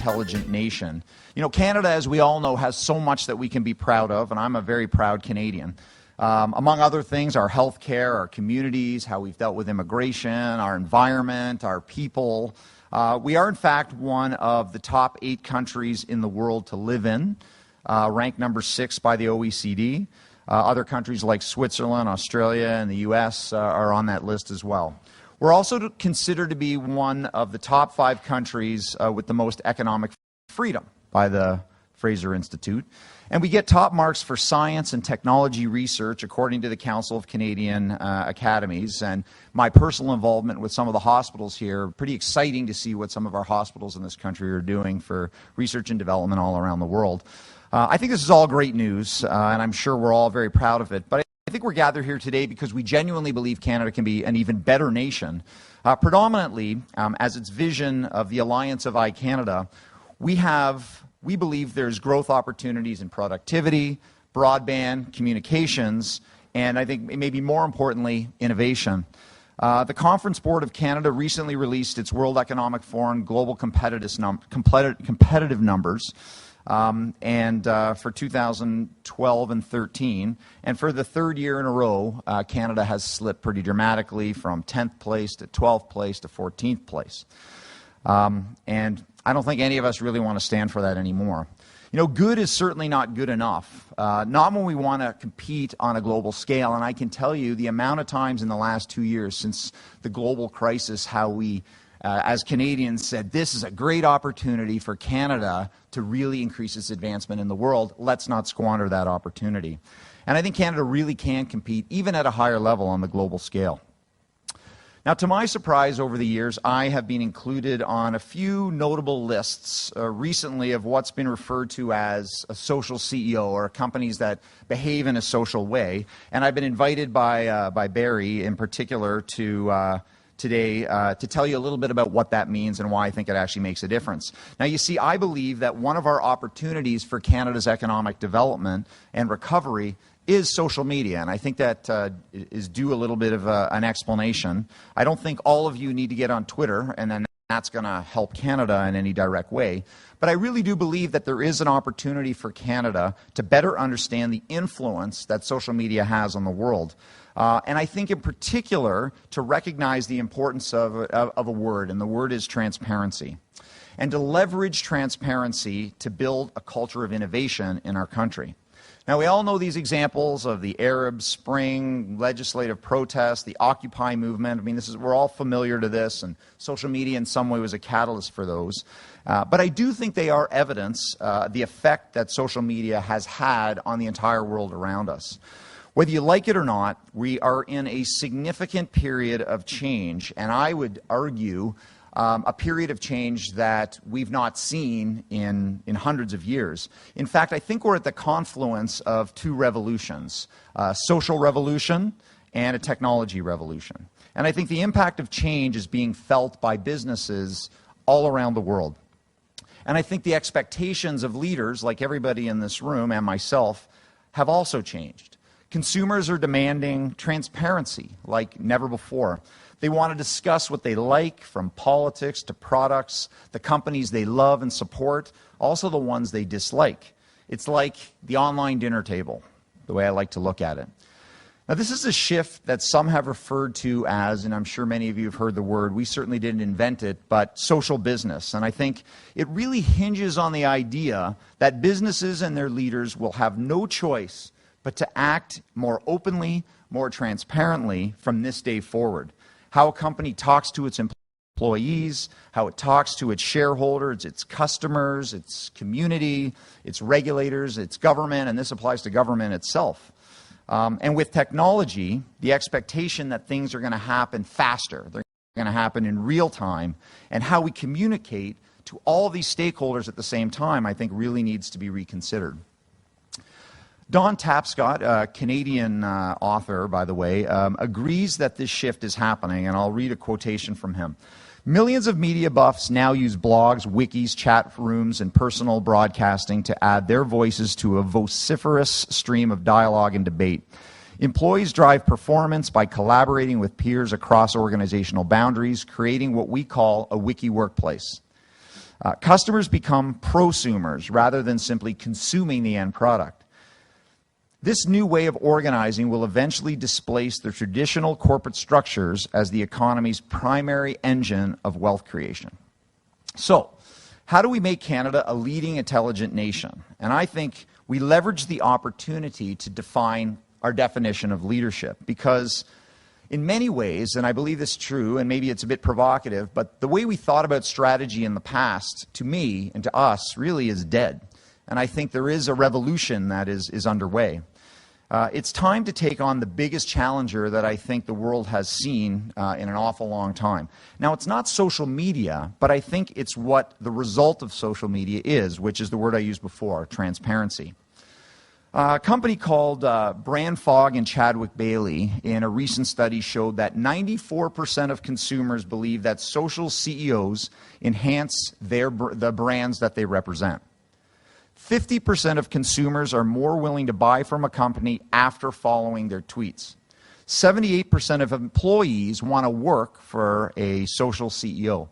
intelligent nation. You know, Canada, as we all know, has so much that we can be proud of, and I'm a very proud Canadian. Among other things, our health care, our communities, how we've dealt with immigration, our environment, our people. We are, in fact, one of the top 8 countries in the world to live in, ranked number 6 by the OECD. Other countries like Switzerland, Australia, and the US are on that list as well. We're also considered to be one of the top 5 countries with the most economic freedom by the Fraser Institute. And we get top marks for science and technology research according to the Council of Canadian Academies. And my personal involvement with some of the hospitals here, pretty exciting to see what some of our hospitals in this country are doing for research and development all around the world. I think this is all great news, and I'm sure we're all very proud of it. But I think we're gathered here today because we genuinely believe Canada can be an even better nation. Predominantly, as its vision of the Alliance of iCanada, we believe there's growth opportunities in productivity, broadband, communications, and I think maybe more importantly, innovation. The Conference Board of Canada recently released its World Economic Forum Global Competitive Numbers for 2012 and 13. And for the 3rd year in a row, Canada has slipped pretty dramatically from 10th place to 12th place to 14th place. And I don't think any of us really want to stand for that anymore. You know, good is certainly not good enough, not when we want to compete on a global scale. And I can tell you the amount of times in the last 2 years since the global crisis, how we, as Canadians, said this is a great opportunity for Canada to really increase its advancement in the world. Let's not squander that opportunity. And I think Canada really can compete, even at a higher level on the global scale. Now, to my surprise, over the years, I have been included on a few notable lists recently of what's been referred to as a social CEO, or companies that behave in a social way. And I've been invited by Barry, in particular, to today to tell you a little bit about what that means and why I think it actually makes a difference. Now, you see, I believe that one of our opportunities for Canada's economic development and recovery is social media, and I think that is due a little bit of an explanation. I don't think all of you need to get on Twitter, and then that's going to help Canada in any direct way. But I really do believe that there is an opportunity for Canada to better understand the influence that social media has on the world. And I think in particular to recognize the importance of a word, and the word is transparency. And to leverage transparency to build a culture of innovation in our country. Now, we all know these examples of the Arab Spring, legislative protests, the Occupy movement. I mean, we're all familiar to this, and social media in some way was a catalyst for those. But I do think they are evidence, the effect that social media has had on the entire world around us. Whether you like it or not, we are in a significant period of change, and I would argue a period of change that we've not seen in hundreds of years. In fact, I think we're at the confluence of 2 revolutions, a social revolution and a technology revolution. And I think the impact of change is being felt by businesses all around the world. And I think the expectations of leaders, like everybody in this room and myself, have also changed. Consumers are demanding transparency like never before. They want to discuss what they like, from politics to products, the companies they love and support, also the ones they dislike. It's like the online dinner table, the way I like to look at it. Now, this is a shift that some have referred to as, and I'm sure many of you have heard the word, we certainly didn't invent it, but social business. And I think it really hinges on the idea that businesses and their leaders will have no choice but to act more openly, more transparently from this day forward. How a company talks to its employees, how it talks to its shareholders, its customers, its community, its regulators, its government, and this applies to government itself. And with technology, the expectation that things are going to happen faster, they're going to happen in real time, and how we communicate to all these stakeholders at the same time, I think really needs to be reconsidered. Don Tapscott, a Canadian author, by the way, agrees that this shift is happening, and I'll read a quotation from him. Millions of media buffs now use blogs, wikis, chat rooms, and personal broadcasting to add their voices to a vociferous stream of dialogue and debate. Employees drive performance by collaborating with peers across organizational boundaries, creating what we call a wiki workplace. Customers become prosumers rather than simply consuming the end product. This new way of organizing will eventually displace the traditional corporate structures as the economy's primary engine of wealth creation. So, how do we make Canada a leading intelligent nation? And I think we leverage the opportunity to define our definition of leadership, because in many ways, and I believe this is true, and maybe it's a bit provocative, but the way we thought about strategy in the past, to me and to us, really is dead. And I think there is a revolution that is underway. It's time to take on the biggest challenger that I think the world has seen in an awful long time. Now, it's not social media, but I think it's what the result of social media is, which is the word I used before, transparency. A company called Brand Fogg and Chadwick Bailey in a recent study showed that 94% of consumers believe that social CEOs enhance the brands that they represent. 50% of consumers are more willing to buy from a company after following their tweets. 78% of employees want to work for a social CEO.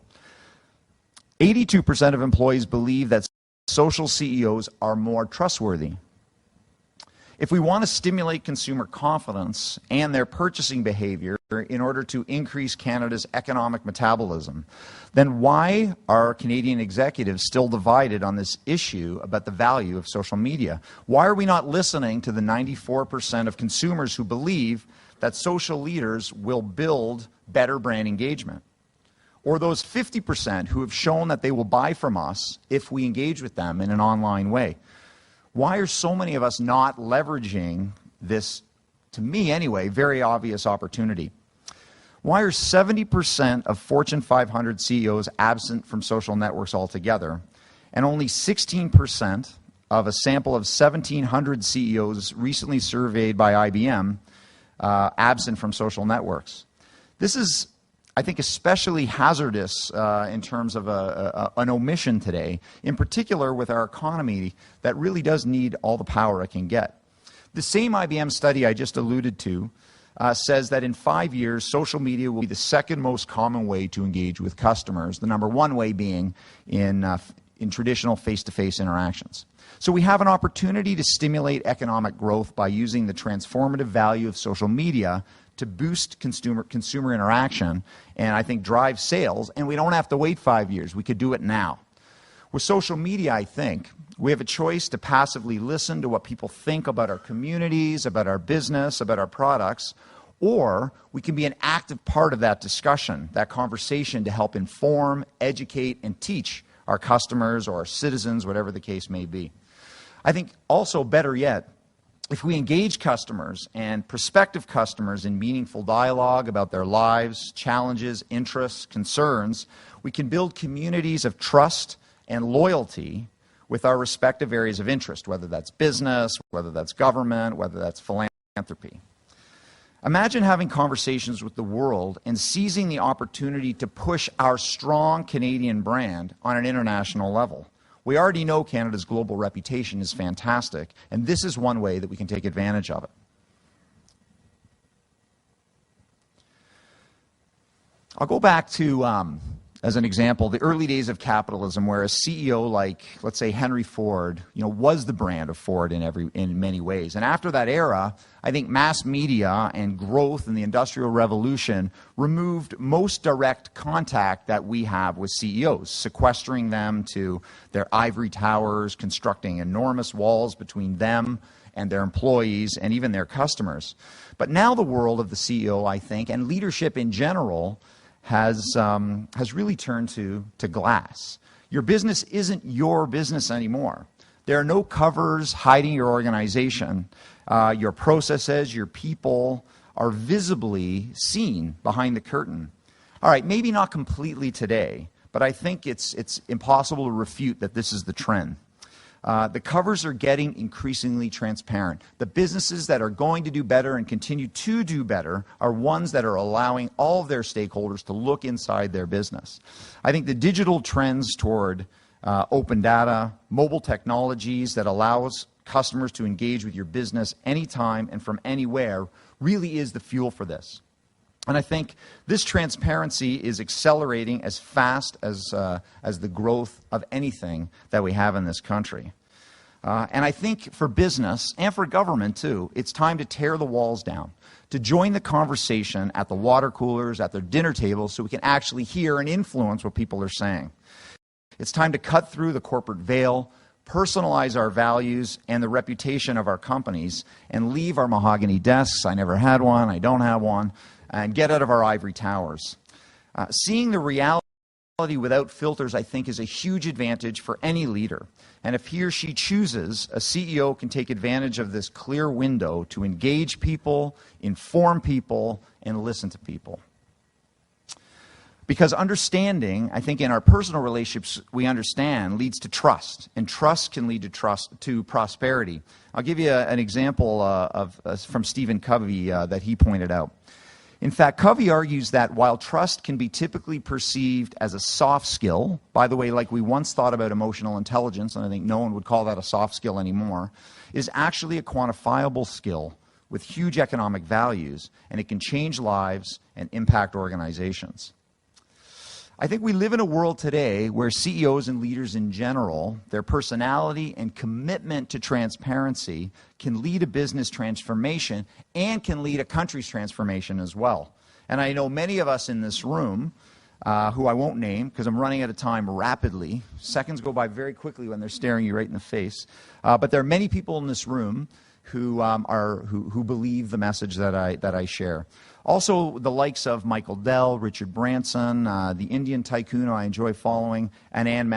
82% of employees believe that social CEOs are more trustworthy. If we want to stimulate consumer confidence and their purchasing behavior in order to increase Canada's economic metabolism, then why are Canadian executives still divided on this issue about the value of social media? Why are we not listening to the 94% of consumers who believe that social leaders will build better brand engagement? Or those 50% who have shown that they will buy from us if we engage with them in an online way? Why are so many of us not leveraging this, to me anyway, very obvious opportunity? Why are 70% of Fortune 500 CEOs absent from social networks altogether, and only 16% of a sample of 1,700 CEOs recently surveyed by IBM absent from social networks? This is, I think, especially hazardous in terms of an omission today, in particular with our economy that really does need all the power it can get. The same IBM study I just alluded to says that in 5 years, social media will be the second most common way to engage with customers, the number one way being in traditional face-to-face interactions. So we have an opportunity to stimulate economic growth by using the transformative value of social media to boost consumer interaction and I think drive sales, and we don't have to wait 5 years. We could do it now. With social media, I think, we have a choice to passively listen to what people think about our communities, about our business, about our products, or we can be an active part of that discussion, that conversation, to help inform, educate, and teach our customers or our citizens, whatever the case may be. I think also, better yet, if we engage customers and prospective customers in meaningful dialogue about their lives, challenges, interests, concerns, we can build communities of trust and loyalty with our respective areas of interest, whether that's business, whether that's government, whether that's philanthropy. Imagine having conversations with the world and seizing the opportunity to push our strong Canadian brand on an international level. We already know Canada's global reputation is fantastic, and this is one way that we can take advantage of it. I'll go back to, as an example, the early days of capitalism, where a CEO like, let's say, Henry Ford, was the brand of Ford in many ways. And after that era, I think mass media and growth in the Industrial Revolution removed most direct contact that we have with CEOs, sequestering them to their ivory towers, constructing enormous walls between them and their employees and even their customers. But now the world of the CEO, I think, and leadership in general, has really turned to glass. Your business isn't your business anymore. There are no covers hiding your organization. Your processes, your people are visibly seen behind the curtain. All right, maybe not completely today, but I think it's impossible to refute that this is the trend. The covers are getting increasingly transparent. The businesses that are going to do better and continue to do better are ones that are allowing all of their stakeholders to look inside their business. I think the digital trends toward open data, mobile technologies that allows customers to engage with your business anytime and from anywhere really is the fuel for this. And I think this transparency is accelerating as fast as the growth of anything that we have in this country. And I think for business and for government too, it's time to tear the walls down, to join the conversation at the water coolers, at their dinner tables, so we can actually hear and influence what people are saying. It's time to cut through the corporate veil, personalize our values and the reputation of our companies, and leave our mahogany desks, I never had one, I don't have one, and get out of our ivory towers. Seeing the reality without filters, I think, is a huge advantage for any leader. And if he or she chooses, a CEO can take advantage of this clear window to engage people, inform people, and listen to people. Because understanding, I think in our personal relationships, we understand, leads to trust. And trust can lead to prosperity. I'll give you an example from Stephen Covey that he pointed out. In fact, Covey argues that while trust can be typically perceived as a soft skill, by the way, like we once thought about emotional intelligence, and I think no one would call that a soft skill anymore, is actually a quantifiable skill with huge economic values, and it can change lives and impact organizations. I think we live in a world today where CEOs and leaders in general, their personality and commitment to transparency can lead a business transformation and can lead a country's transformation as well. And I know many of us in this room, who I won't name because I'm running out of time rapidly. Seconds go by very quickly when they're staring you right in the face. But there are many people in this room who believe the message that I share. Also, the likes of Michael Dell, Richard Branson, the Indian tycoon I enjoy following, and Ann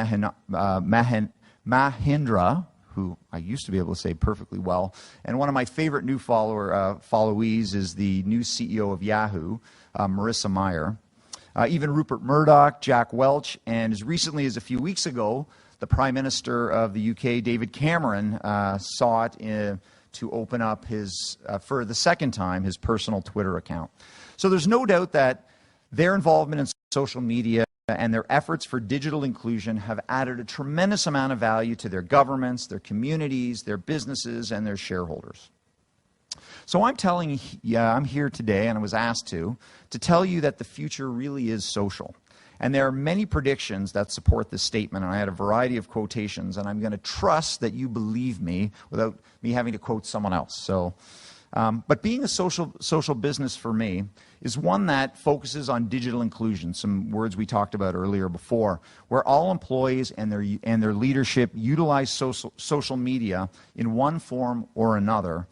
Mahindra, who I used to be able to say perfectly well. And one of my favorite new followees is the new CEO of Yahoo, Marissa Mayer. Even Rupert Murdoch, Jack Welch, and as recently as a few weeks ago, the Prime Minister of the UK, David Cameron, saw it to open up for the second time, his personal Twitter account. So there's no doubt that their involvement in social media and their efforts for digital inclusion have added a tremendous amount of value to their governments, their communities, their businesses, and their shareholders. So I'm here today, and I was asked to tell you that the future really is social. And there are many predictions that support this statement, and I had a variety of quotations, and I'm going to trust that you believe me without me having to quote someone else. So, but being a social business for me is one that focuses on digital inclusion, some words we talked about earlier before, where all employees and their leadership utilize social media in one form or another.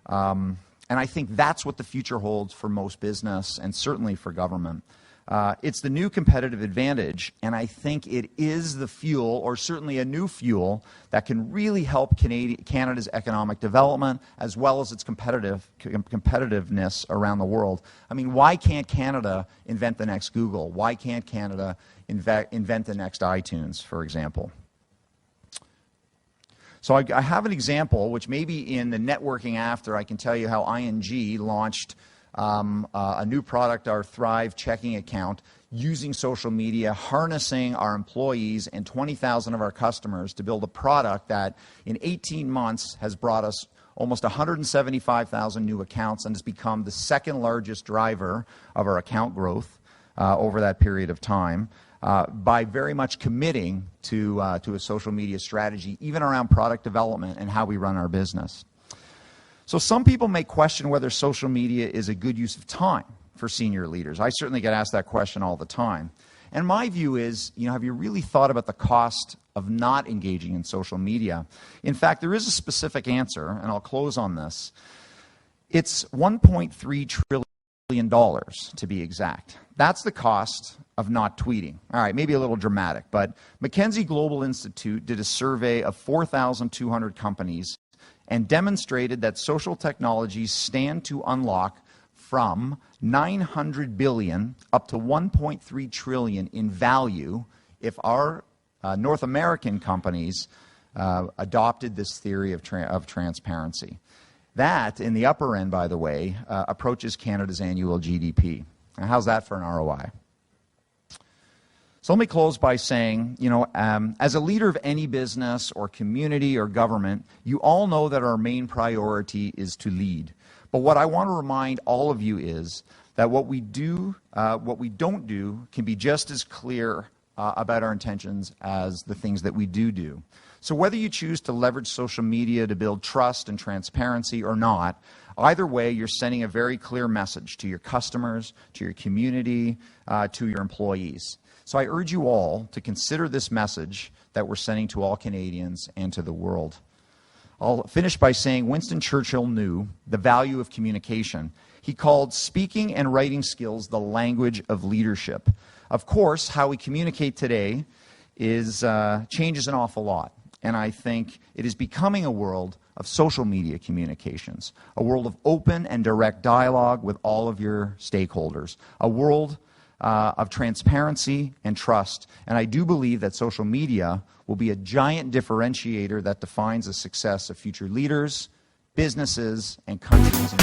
And I think that's what the future holds for most business and certainly for government. It's the new competitive advantage, and I think it is the fuel, or certainly a new fuel, that can really help Canada's economic development as well as its competitiveness around the world. I mean, why can't Canada invent the next Google? Why can't Canada invent the next iTunes, for example? So I have an example, which maybe in the networking after, I can tell you how ING launched a new product, our Thrive checking account, using social media, harnessing our employees and 20,000 of our customers to build a product that in 18 months has brought us almost 175,000 new accounts and has become the second largest driver of our account growth over that period of time by very much committing to a social media strategy, even around product development and how we run our business. So some people may question whether social media is a good use of time for senior leaders. I certainly get asked that question all the time. And my view is, have you really thought about the cost of not engaging in social media? In fact, there is a specific answer, and I'll close on this. It's $1.3 trillion, to be exact. That's the cost of not tweeting. All right, maybe a little dramatic, but McKinsey Global Institute did a survey of 4,200 companies and demonstrated that social technologies stand to unlock from $900 billion up to $1.3 trillion in value if our North American companies adopted this theory of transparency. That, in the upper end, by the way, approaches Canada's annual GDP. Now, how's that for an ROI? So let me close by saying, as a leader of any business or community or government, you all know that our main priority is to lead. But what I want to remind all of you is that what we don't do can be just as clear about our intentions as the things that we do. So whether you choose to leverage social media to build trust and transparency or not, either way, you're sending a very clear message to your customers, to your community, to your employees. So I urge you all to consider this message that we're sending to all Canadians and to the world. I'll finish by saying Winston Churchill knew the value of communication. He called speaking and writing skills the language of leadership. Of course, how we communicate today changes an awful lot. And I think it is becoming a world of social media communications, a world of open and direct dialogue with all of your stakeholders, a world of transparency and trust. And I do believe that social media will be a giant differentiator that defines the success of future leaders, businesses, and countries.